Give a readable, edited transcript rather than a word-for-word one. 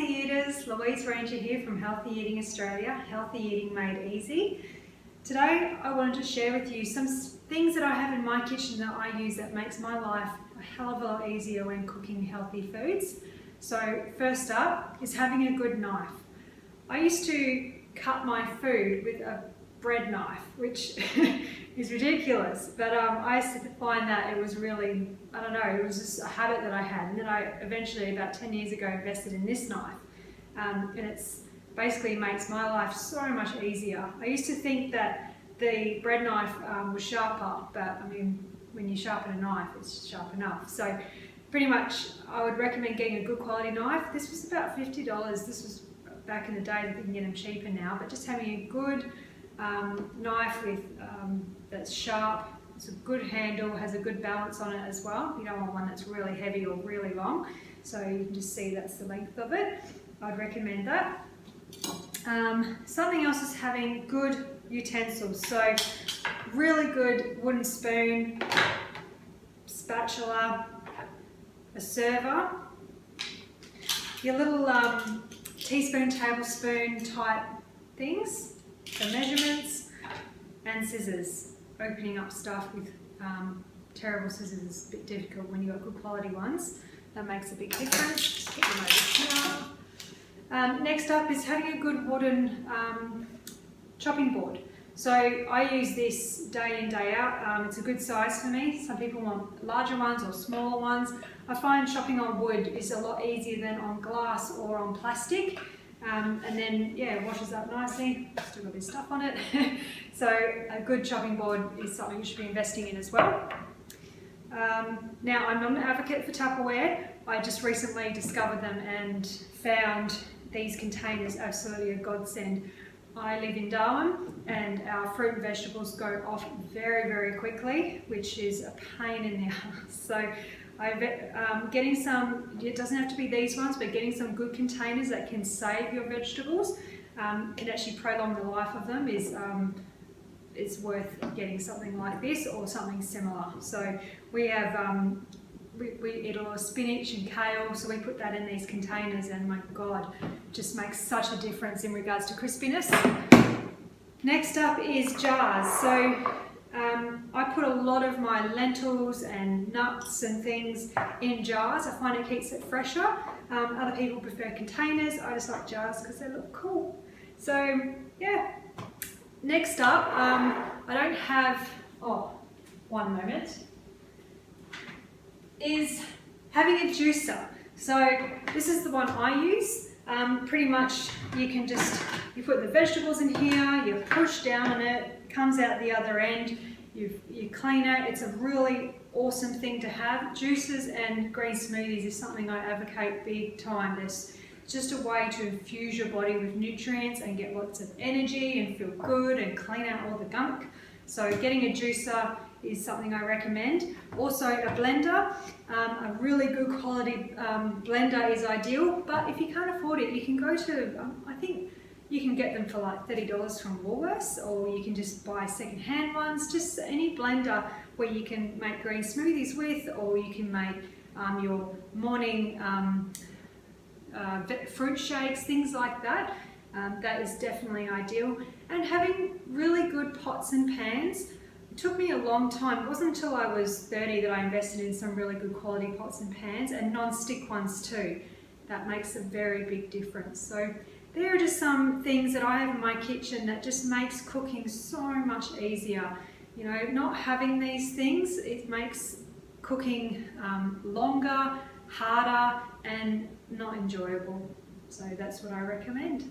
Healthy Eaters, Louise Ranger here from Healthy Eating Australia, Healthy Eating Made Easy. Today I wanted to share with you some things that I have in my kitchen that I use that makes my life a hell of a lot easier when cooking healthy foods. So first up is having a good knife. I used to cut my food with a bread knife, which is ridiculous, but I used to find that it was really, I don't know, it was just a habit that I had, and then I eventually, about 10 years ago, invested in this knife, and it's basically makes my life so much easier. I used to think that the bread knife was sharper, but I mean, when you sharpen a knife, it's sharp enough. So pretty much I would recommend getting a good quality knife. This was about $50. This was back in the day. I think you can get them cheaper now, but just having a good knife with that's sharp, it's a good handle, has a good balance on it as well. You don't want one that's really heavy or really long, so you can just see that's the length of it. I'd recommend that. Something else is having good utensils, so really good wooden spoon, spatula, a server, your little teaspoon, tablespoon type things, the measurements, and scissors. Opening up stuff with terrible scissors is a bit difficult when you've got good quality ones. That makes a big difference. Just get them over here. Next up is having a good wooden chopping board. So I use this day in, day out. It's a good size for me. Some people want larger ones or smaller ones. I find chopping on wood is a lot easier than on glass or on plastic. And then, yeah, it washes up nicely. Still got a bit of stuff on it. So a good chopping board is something you should be investing in as well. Now, I'm not an advocate for Tupperware. I just recently discovered them and found these containers absolutely a godsend. I live in Darwin and our fruit and vegetables go off very, very quickly, which is a pain in the ass. So getting some, it doesn't have to be these ones, but getting some good containers that can save your vegetables, can actually prolong the life of them, is it's worth getting something like this or something similar. So we have, we eat a lot of spinach and kale, so we put that in these containers, and my God, just makes such a difference in regards to crispiness. Next up is jars. So I put a lot of my lentils and nuts and things in jars. I find it keeps it fresher. Other people prefer containers. I just like jars because they look cool. So yeah. Next up, I don't have, one moment, is having a juicer. So this is the one I use. Pretty much you can just, you put the vegetables in here, you push down on it, it comes out the other end, you clean it. It's a really awesome thing to have. Juices and green smoothies is something I advocate big time. It's just a way to infuse your body with nutrients and get lots of energy and feel good and clean out all the gunk. So getting a juicer is something I recommend. Also a blender, a really good quality blender is ideal, but if you can't afford it, you can go to, I think you can get them for like $30 from Woolworths, or you can just buy second-hand ones. Just any blender where you can make green smoothies with, or you can make your morning fruit shakes, things like that. That is definitely ideal. And having really good pots and pans. It took me a long time. It wasn't until I was 30 that I invested in some really good quality pots and pans, and non-stick ones too. That makes a very big difference. So there are just some things that I have in my kitchen that just makes cooking so much easier. You know, not having these things, it makes cooking longer, harder, and not enjoyable. So that's what I recommend.